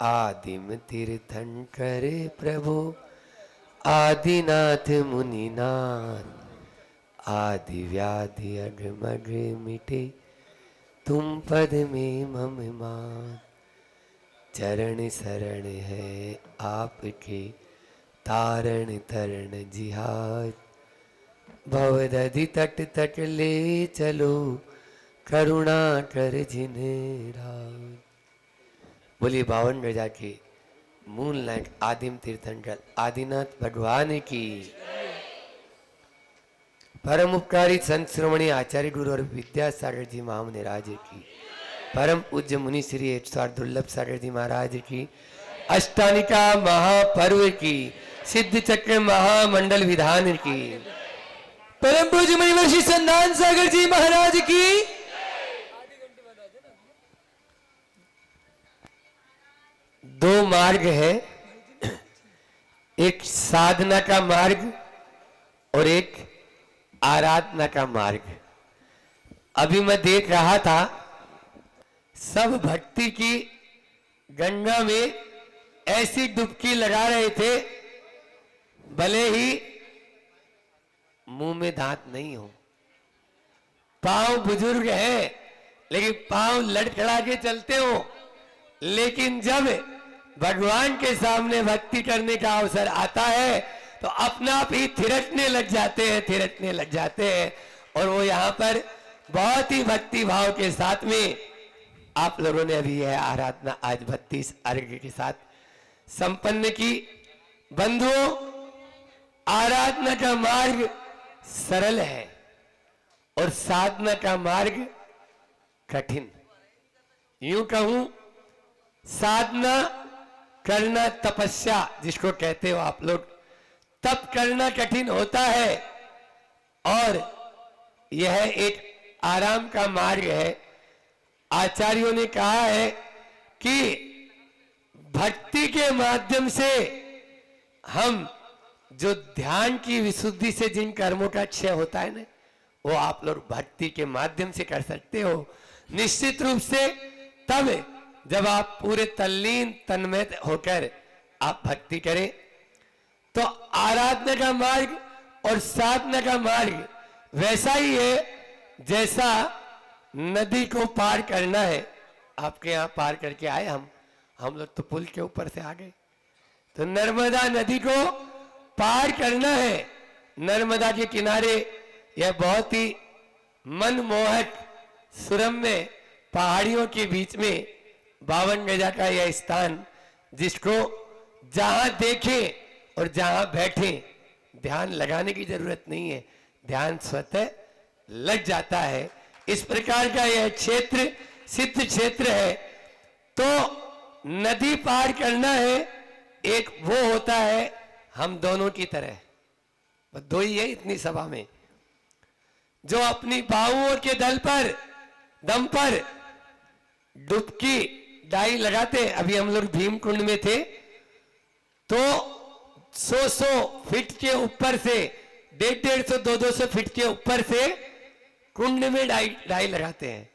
आदिम तीर्थंकर प्रभु आदिनाथ मुनिनाथ, आदि व्याधि अघमघ मिटे तुम पद में मम मान। चरण शरण है आपके तारण तरण जिहाद, भवदधि तट तट ले चलो करुणा कर जिन्हें राज। बोलिए 52 गजा के मूनलाइट आदिम तीर्थंकर आदिनाथ भगवान की, परम उपकारी संत श्रोमणी आचार्य गुरु और विद्यासागर जी महामुनि राज की, परम पूज्य मुनि श्री 108 दुर्लभ सागर जी महाराज की, अष्टानिका महापर्व की, सिद्ध चक्र महामंडल विधान की, परम पूज्य मुनिवर्षि संतान सागर जी महाराज की। दो मार्ग है, एक साधना का मार्ग और एक आराधना का मार्ग। अभी मैं देख रहा था सब भक्ति की गंगा में ऐसी डुबकी लगा रहे थे भले ही मुंह में दांत नहीं हो, पांव बुजुर्ग है लेकिन पांव लड़खड़ा के चलते हो, लेकिन जब भगवान के सामने भक्ति करने का अवसर आता है तो अपना आप ही थिरकने लग जाते हैं। और वो यहाँ पर बहुत ही भक्ति भाव के साथ में आप लोगों ने अभी यह आराधना आज 32 अर्घ्य के साथ संपन्न की। बंधुओं, आराधना का मार्ग सरल है और साधना का मार्ग कठिन। यूं कहूं, साधना करना, तपस्या जिसको कहते हो आप लोग, तप करना कठिन होता है और यह एक आराम का मार्ग है। आचार्यों ने कहा है कि भक्ति के माध्यम से हम जो ध्यान की विशुद्धि से जिन कर्मों का क्षय होता है ना, वो आप लोग भक्ति के माध्यम से कर सकते हो। निश्चित रूप से तब जब आप पूरे तल्लीन तन्मय होकर आप भक्ति करें। तो आराधना का मार्ग और साधना का मार्ग वैसा ही है जैसा नदी को पार करना है। आपके यहाँ पार करके आए हम लोग तो पुल के ऊपर से आ गए। तो नर्मदा नदी को पार करना है। नर्मदा के किनारे यह बहुत ही मनमोहक सुरम्य पहाड़ियों के बीच में 52 गजा का यह स्थान, जिसको जहां देखें और जहां बैठे ध्यान लगाने की जरूरत नहीं है, ध्यान स्वतः लग जाता है। इस प्रकार का यह क्षेत्र सिद्ध क्षेत्र है। तो नदी पार करना है, एक वो होता है हम दोनों की तरह, बस दो ही है इतनी सभा में, जो अपनी बाहुओं के दम पर डुबकी डाई लगाते। अभी हम लोग भीमकुंड में थे तो 100 फीट के ऊपर से 150 200 फीट के ऊपर से कुंड में डाई लगाते हैं।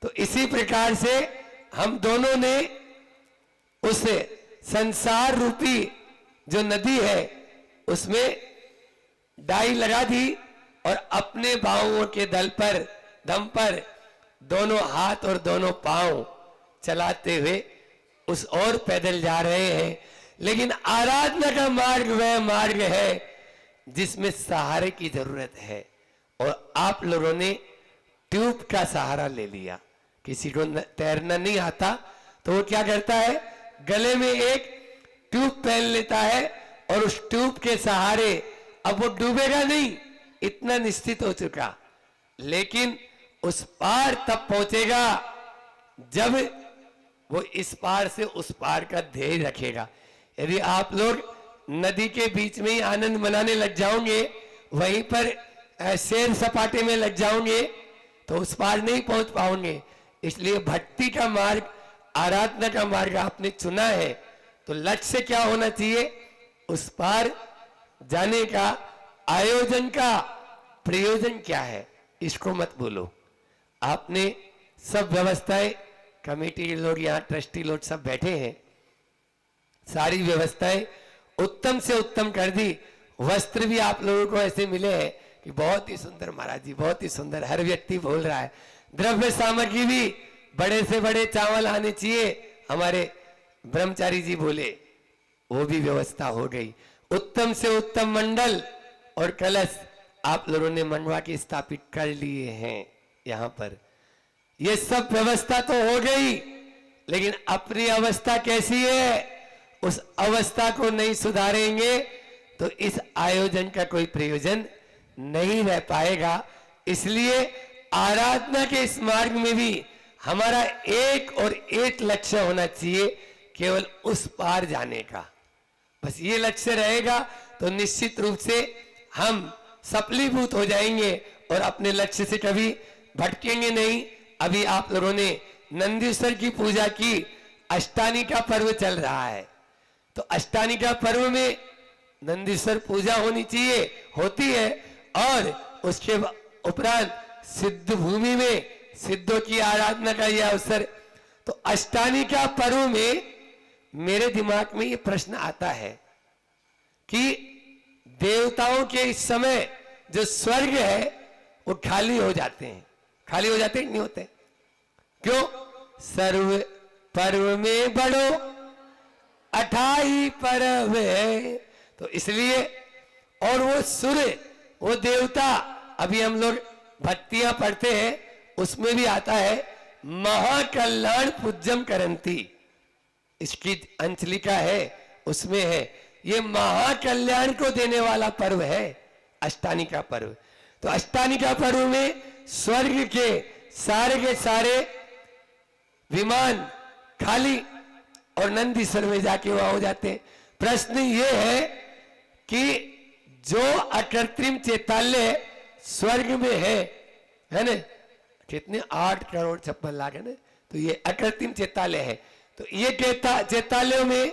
तो इसी प्रकार से हम दोनों ने उस संसार रूपी जो नदी है उसमें डाई लगा दी और अपने बाहुओं के दम पर दोनों हाथ और दोनों पांव चलाते हुए उस ओर पैदल जा रहे हैं। लेकिन आराधना का मार्ग वह मार्ग है जिसमें सहारे की जरूरत है। और आप लोगों ने ट्यूब का सहारा ले लिया। किसी को तैरना नहीं आता तो वो क्या करता है, गले में एक ट्यूब पहन लेता है और उस ट्यूब के सहारे अब वो डूबेगा नहीं, इतना निश्चित हो चुका। लेकिन उस पार तब पहुंचेगा जब वो इस पार से उस पार का ध्येय रखेगा। यदि आप लोग नदी के बीच में ही आनंद मनाने लग जाओगे, वहीं पर सैर सपाटे में लग जाओगे, तो उस पार नहीं पहुंच पाओगे। इसलिए भक्ति का मार्ग, आराधना का मार्ग आपने चुना है तो लक्ष्य क्या होना चाहिए, उस पार जाने का आयोजन का प्रयोजन क्या है, इसको मत भूलो। आपने सब व्यवस्थाएं कमेटी के लोग यहाँ ट्रस्टी लोग सब बैठे हैं, सारी व्यवस्थाएं उत्तम से उत्तम कर दी। वस्त्र भी आप लोगों को ऐसे मिले हैं कि बहुत ही सुंदर महाराज जी, बहुत ही सुंदर, हर व्यक्ति बोल रहा है। द्रव्य सामग्री भी बड़े से बड़े चावल आने चाहिए, हमारे ब्रह्मचारी जी बोले, वो भी व्यवस्था हो गई। उत्तम से उत्तम मंडल और कलश आप लोगों ने मनवा के स्थापित कर लिए हैं यहाँ पर। ये सब व्यवस्था तो हो गई, लेकिन अपनी अवस्था कैसी है, उस अवस्था को नहीं सुधारेंगे तो इस आयोजन का कोई प्रयोजन नहीं रह पाएगा। इसलिए आराधना के इस मार्ग में भी हमारा एक और एक लक्ष्य होना चाहिए, केवल उस पार जाने का। बस ये लक्ष्य रहेगा तो निश्चित रूप से हम सफलीभूत हो जाएंगे और अपने लक्ष्य से कभी भटकेंगे नहीं। अभी आप लोगों ने नंदीश्वर की पूजा की, अष्टानी का पर्व चल रहा है, तो अष्टानी का पर्व में नंदीश्वर पूजा होनी चाहिए, होती है। और उसके उपरांत सिद्ध भूमि में सिद्धों की आराधना का यह अवसर। तो अष्टानी का पर्व में मेरे दिमाग में ये प्रश्न आता है कि देवताओं के इस समय जो स्वर्ग है वो खाली हो जाते हैं, खाली हो जाते हैं नहीं होते? क्यों? सर्व पर्व में बड़ो 28 पर्व है, तो इसलिए। और वो सूर्य, वो देवता, अभी हम लोग भक्तियां पढ़ते हैं, उसमें भी आता है महाकल्याण पूज्यम करंती, इसकी अंचलिका है, उसमें है ये महाकल्याण को देने वाला पर्व है अष्टानी का पर्व। तो अष्टानी का पर्व में स्वर्ग के सारे विमान खाली और नंदीश्वर में जाके वहां हो जाते हैं। प्रश्न ये है कि जो अकृत्रिम चैताल्य स्वर्ग में है ना, कितने 8 करोड़ 56 लाख है ना, तो ये अकृत्रिम चैताल्य है। तो ये चैताल्यों में,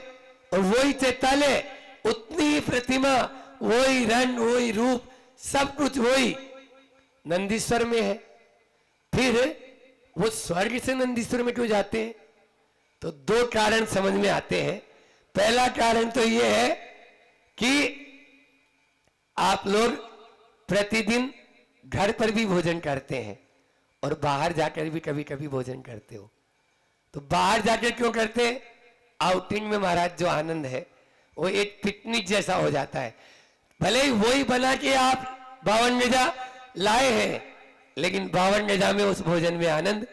और वही चैताल्य, उतनी ही प्रतिमा, वही रंग, वही रूप, सब कुछ वही नंदीश्वर में है। फिर वो स्वर्ग से नंदीश्वर में क्यों जाते हैं? तो 2 कारण समझ में आते हैं। पहला कारण तो ये है कि आप लोग प्रतिदिन घर पर भी भोजन करते हैं और बाहर जाकर भी कभी कभी भोजन करते हो। तो बाहर जाकर क्यों करते हैं? आउटिंग में महाराज जो आनंद है वो एक पिकनिक जैसा हो जाता है। भले ही वही बना के आप 52 गजा लाए हैं, लेकिन 52 गजा में उस भोजन में आनंद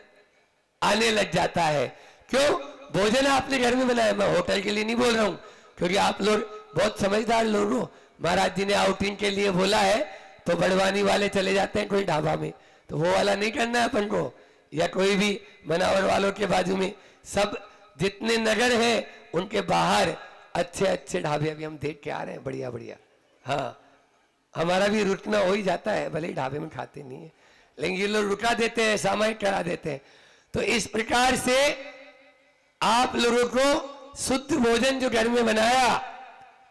आने लग जाता है। क्यों? भोजन आपने घर में बनाया। मैं होटल के लिए नहीं बोल रहा हूं, क्योंकि आप लोग बहुत समझदार लोग हो। महाराज जी ने आउटिंग के लिए बोला है तो बड़वानी वाले चले जाते हैं कोई ढाबा में, तो वो वाला नहीं करना है अपन को, या कोई भी मनावर वालों के बाजू में। सब जितने नगर हैं उनके बाहर अच्छे अच्छे ढाबे अभी हम देख के आ रहे हैं, बढ़िया बढ़िया। हाँ, हमारा भी रुकना हो ही जाता है, भले ही ढाबे में खाते नहीं है, लेकिन ये लोग रुका देते हैं, सामायिक करा देते हैं। तो इस प्रकार से आप लोगों को शुद्ध भोजन जो घर में बनाया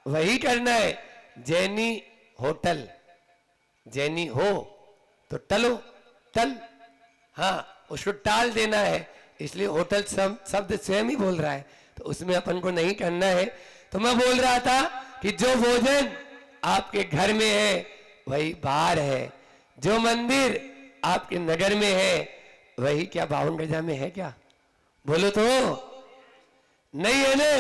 वही करना है। जैनी होटल, जैनी हो तो टलो, टल, हाँ उसको टाल देना है, इसलिए होटल शब्द स्वयं ही बोल रहा है, तो उसमें अपन को नहीं करना है। तो मैं बोल रहा था कि जो भोजन आपके घर में है वही बाहर है, जो मंदिर आपके नगर में है वही क्या 52 गजा में है क्या? बोलो तो नहीं है ना।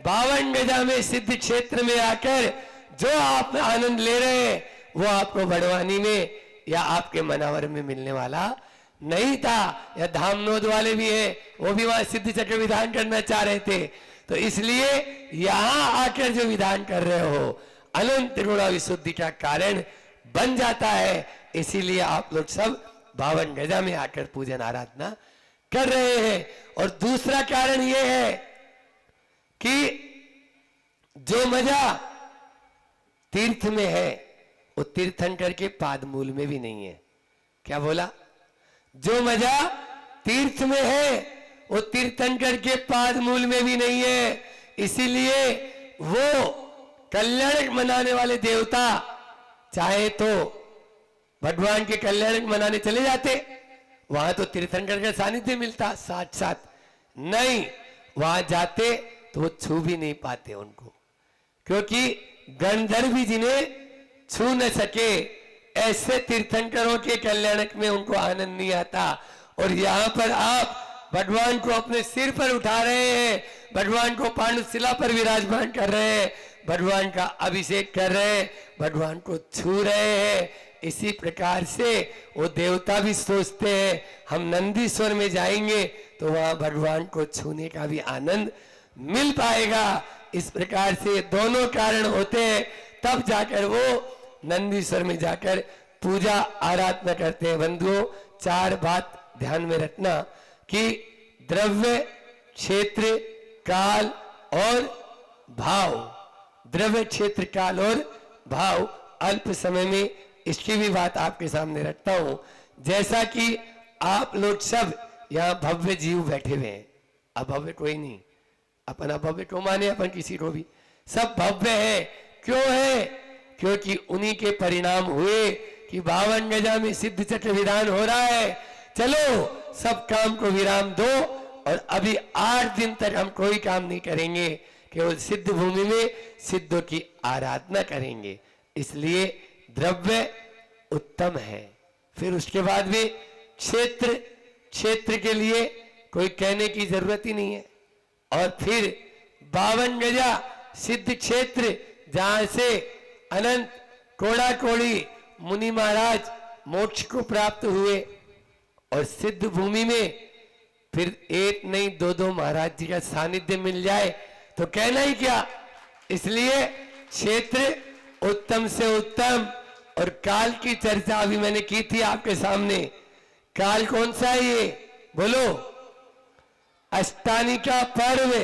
52 गजा में सिद्ध क्षेत्र में आकर जो आप आनंद ले रहे हैं वो आपको बड़वानी में या आपके मनावर में मिलने वाला नहीं था। या धामनोद वाले भी हैं, वो भी वहां सिद्ध चक्र विधान करना चाह रहे थे, तो इसलिए यहां आकर जो विधान कर रहे हो अनंत गुणा विशुद्धि का कारण बन जाता है। इसीलिए आप लोग सब 52 गजा में आकर पूजन आराधना कर रहे हैं। और दूसरा कारण यह है कि जो मजा तीर्थ में है वो तीर्थंकर के पादमूल में भी नहीं है। क्या बोला? जो मजा तीर्थ में है वो तीर्थंकर के पादमूल में भी नहीं है। इसीलिए वो कल्याणक मनाने वाले देवता चाहे तो भगवान के कल्याणक मनाने चले जाते, वहां तो तीर्थंकर का सानिध्य मिलता साथ साथ, नहीं, वहां जाते तो वो छू भी नहीं पाते उनको, क्योंकि गंधर्व भी जिन्हें छू न सके, ऐसे तीर्थंकरों के कल्याणक में उनको आनंद नहीं आता। और यहाँ पर आप भगवान को अपने सिर पर उठा रहे हैं, भगवान को पांडुशिला पर विराजमान कर रहे हैं, भगवान का अभिषेक कर रहे हैं, भगवान को छू रहे हैं। इसी प्रकार से वो देवता भी सोचते हैं हम नंदीश्वर में जाएंगे तो वहां भगवान को छूने का भी आनंद मिल पाएगा। इस प्रकार से दोनों कारण होते हैं, तब जाकर वो नंदीश्वर में जाकर पूजा आराधना करते हैं। बंधुओं, चार बात ध्यान में रखना कि द्रव्य, क्षेत्र, काल और भाव, द्रव्य, क्षेत्र, काल और भाव, अल्प समय में इसकी भी बात आपके सामने रखता हूं। जैसा कि आप लोग सब यहाँ भव्य जीव बैठे हुए हैं, अभव्य कोई नहीं, अपन अभव्य को माने, अपन किसी को भी, सब भव्य है। क्यों है? क्योंकि उन्हीं के परिणाम हुए कि 52 गजा में सिद्ध चक्र विधान हो रहा है। चलो सब काम को विराम दो और अभी 8 दिन तक हम कोई काम नहीं करेंगे, केवल सिद्ध भूमि में सिद्धों की आराधना करेंगे। इसलिए द्रव्य उत्तम है। फिर उसके बाद भी क्षेत्र, क्षेत्र के लिए कोई कहने की जरूरत ही नहीं है। और फिर 52 गजा सिद्ध क्षेत्र, जहां से अनंत कोड़ा कोड़ी मुनि महाराज मोक्ष को प्राप्त हुए, और सिद्ध भूमि में फिर एक नहीं दो महाराज जी का सानिध्य मिल जाए तो कहना ही क्या। इसलिए क्षेत्र उत्तम से उत्तम। और काल की चर्चा अभी मैंने की थी आपके सामने। काल कौन सा है ये बोलो? अष्टानी का पर्व।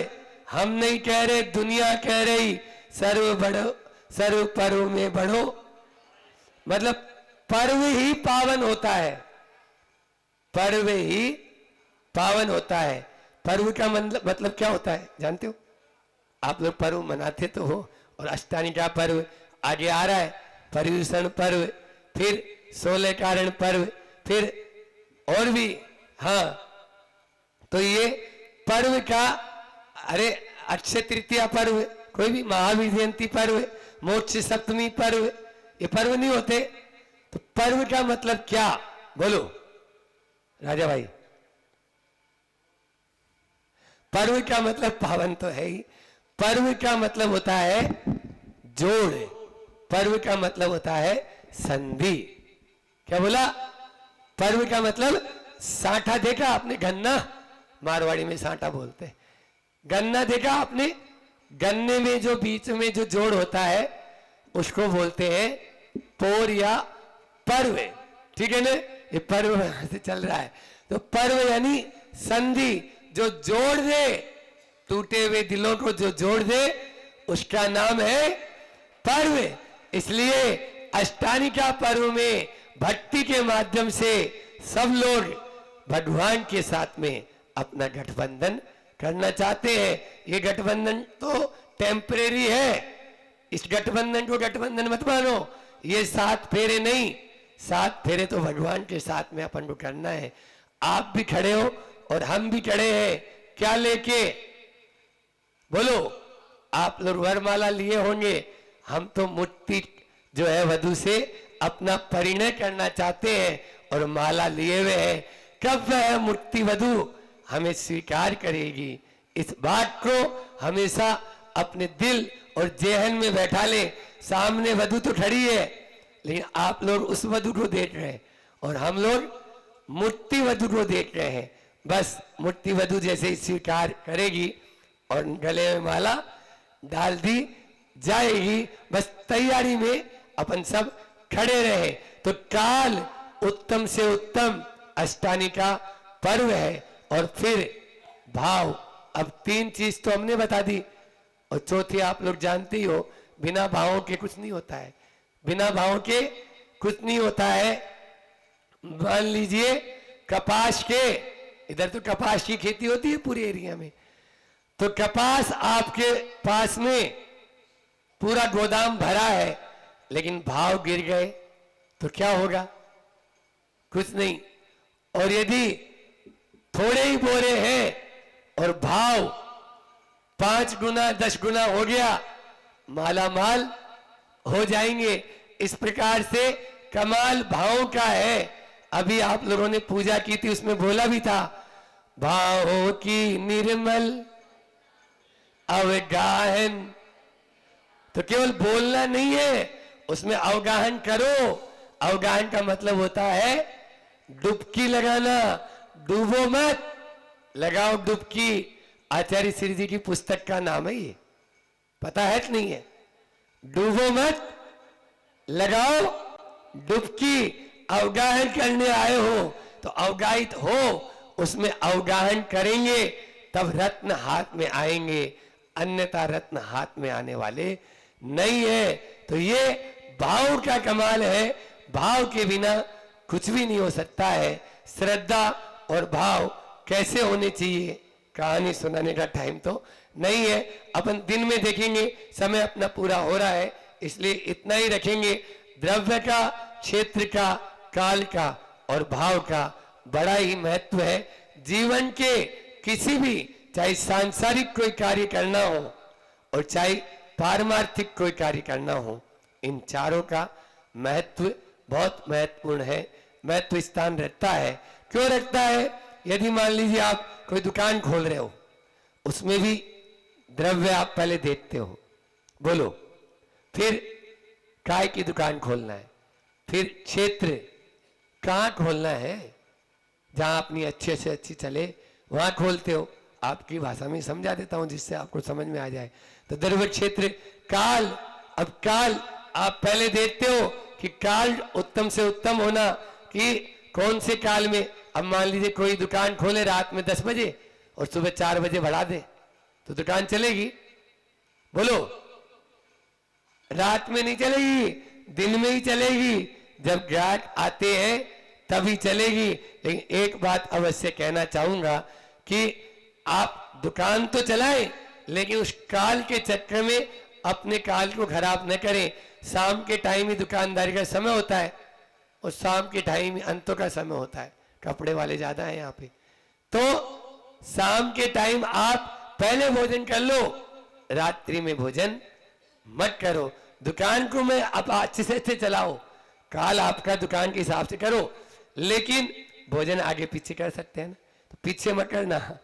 हम नहीं कह रहे, दुनिया कह रही सर्व बढ़ो, सर्व पर्व में बढ़ो। मतलब पर्व ही पावन होता है, पर्व ही पावन होता है। पर्व का मतलब क्या होता है जानते हो? आप लोग पर्व मनाते तो हो, और अष्टानी का पर्व आगे आ रहा है, पर्यूषण पर्व, फिर 16 कारण पर्व, फिर और भी। हाँ, तो ये पर्व का, अरे अक्षय तृतीया पर्व, कोई भी महावीर जयंती पर्व, मोक्ष सप्तमी पर्व, ये पर्व नहीं होते? तो पर्व का मतलब क्या बोलो राजा भाई? पर्व का मतलब पावन तो है ही। पर्व का मतलब होता है जोड़, पर्व का मतलब होता है संधि। क्या बोला? पर्व का मतलब साठा देखा आपने? गन्ना, मारवाड़ी में साठा बोलते हैं। गन्ना देखा आपने? गन्ने में जो बीच में जो जोड़ होता है उसको बोलते हैं पोर या पर्व। ठीक है ना? ये पर्व से चल रहा है। तो पर्व यानी संधि, जो जोड़ दे, टूटे हुए दिलों को जो जोड़ दे उसका नाम है पर्व। इसलिए अष्टानिका पर्व में भक्ति के माध्यम से सब लोग भगवान के साथ में अपना गठबंधन करना चाहते हैं। ये गठबंधन तो टेम्परेरी है, इस गठबंधन को गठबंधन मत मानो। ये 7 फेरे नहीं, 7 फेरे तो भगवान के साथ में अपन को करना है। आप भी खड़े हो और हम भी खड़े हैं, क्या लेके बोलो? आप लोग वरमाला लिए होंगे, हम तो मुक्ति जो है वधु से अपना परिणय करना चाहते हैं और माला लिए हुए हैं। कब वह मुक्ति वधु हमें स्वीकार करेगी, इस बात को हमेशा अपने दिल और जेहन में बैठा ले। सामने वधु तो खड़ी है, लेकिन आप लोग उस वधु को देख रहे हैं और हम लोग मुक्ति वधु को देख रहे हैं। बस मुक्ति वधु जैसे ही स्वीकार करेगी और गले में माला डाल दी जाएगी, बस तैयारी में अपन सब खड़े रहे। तो काल उत्तम से उत्तम अष्टानी का पर्व है। और फिर भाव, अब 3 चीज तो हमने बता दी, और चौथी आप लोग जानते ही हो, बिना भावों के कुछ नहीं होता है। बिना भावों के कुछ नहीं होता है। मान लीजिए कपास के, इधर तो कपास की खेती होती है पूरे एरिया में, तो कपास आपके पास में पूरा गोदाम भरा है, लेकिन भाव गिर गए तो क्या होगा? कुछ नहीं। और यदि थोड़े ही बोरे हैं और भाव 5 गुना 10 गुना हो गया, माला माल हो जाएंगे। इस प्रकार से कमाल भावों का है। अभी आप लोगों ने पूजा की थी, उसमें बोला भी था, भावों की निर्मल अवगाहन। तो केवल बोलना नहीं है, उसमें अवगाहन करो। अवगाहन का मतलब होता है डुबकी लगाना। डूबो मत, लगाओ डुबकी। आचार्य श्री जी की पुस्तक का नाम है ये, पता है कि नहीं है? डूबो मत, लगाओ डुबकी। अवगाहन करने आए हो तो अवगाहित हो, उसमें अवगाहन करेंगे तब रत्न हाथ में आएंगे, अन्यथा रत्न हाथ में आने वाले नहीं है। तो ये भाव का कमाल है। भाव के बिना कुछ भी नहीं हो सकता है। श्रद्धा और भाव कैसे होने चाहिए, कहानी सुनाने का टाइम तो नहीं है, अपन दिन में देखेंगे। समय अपना पूरा हो रहा है, इसलिए इतना ही रखेंगे। द्रव्य का, क्षेत्र का, काल का और भाव का बड़ा ही महत्व है। जीवन के किसी भी, चाहे सांसारिक कोई कार्य करना हो और चाहे पारमार्थिक कोई कार्य करना हो, इन चारों का महत्व बहुत महत्वपूर्ण है, महत्व स्थान रखता है। क्यों रखता है? यदि मान लीजिए आप कोई दुकान खोल रहे हो, उसमें भी द्रव्य आप पहले देखते हो, बोलो, फिर काय की दुकान खोलना है, फिर क्षेत्र कहाँ खोलना है, जहां अपनी अच्छे से अच्छी चले वहां खोलते हो। आपकी भाषा में समझा देता हूं जिससे आपको समझ में आ जाए। तो द्रव्य, क्षेत्र, काल। अब काल आप पहले देखते हो कि काल उत्तम से उत्तम होना, कि कौन से काल में। अब मान लीजिए कोई दुकान खोले रात में 10 बजे और सुबह 4 बजे बढ़ा दे, तो दुकान चलेगी? बोलो, रात में नहीं चलेगी, दिन में ही चलेगी। जब ग्राहक आते हैं तभी चलेगी। लेकिन एक बात अवश्य कहना चाहूंगा कि आप दुकान तो चलाएं, लेकिन उस काल के चक्कर में अपने काल को खराब न करें। शाम के टाइम ही दुकानदारी का समय होता है और शाम के टाइम ही अंतों का समय होता है। कपड़े वाले ज्यादा हैं यहाँ पे, तो शाम के टाइम आप पहले भोजन कर लो, रात्रि में भोजन मत करो। दुकान को मैं आप अच्छे से अच्छे चलाओ, काल आपका दुकान के हिसाब से करो, लेकिन भोजन आगे पीछे कर सकते हैं ना, तो पीछे मत करना,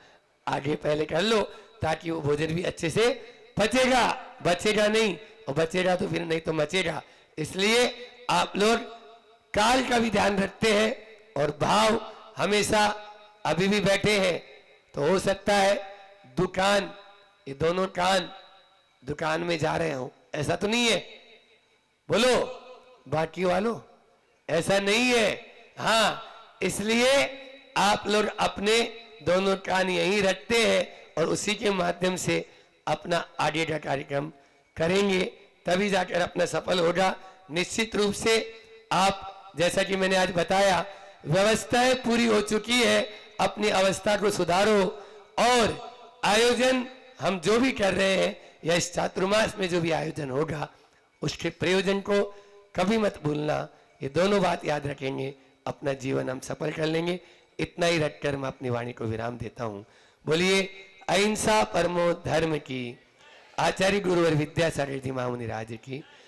आगे पहले कर लो, ताकि वो भोजन भी अच्छे से पचेगा, बचेगा नहीं, और बचेगा तो फिर नहीं तो मचेगा। इसलिए आप लोग काल का भी ध्यान रखते हैं और भाव हमेशा। अभी भी बैठे हैं तो हो सकता है दुकान, ये दोनों कान दुकान में जा रहे हो, ऐसा तो नहीं है? बोलो बाकी वालों, ऐसा नहीं है। हाँ, इसलिए आप लोग अपने दोनों कान यहीं रखते हैं और उसी के माध्यम से अपना आगे का कार्यक्रम करेंगे, तभी जाकर अपना सफल होगा। निश्चित रूप से आप, जैसा कि मैंने आज बताया, व्यवस्थाएं पूरी हो चुकी है, अपनी अवस्था को सुधारो। और आयोजन हम जो भी कर रहे हैं, या इस चातुर्मास में जो भी आयोजन होगा, उसके प्रयोजन को कभी मत भूलना। ये दोनों बात याद रखेंगे, अपना जीवन हम सफल कर लेंगे। इतना ही रखकर मैं अपनी वाणी को विराम देता हूँ। बोलिए अहिंसा परमो धर्म की। आचार्य गुरुवर विद्यासागर जी महामुनि राज की।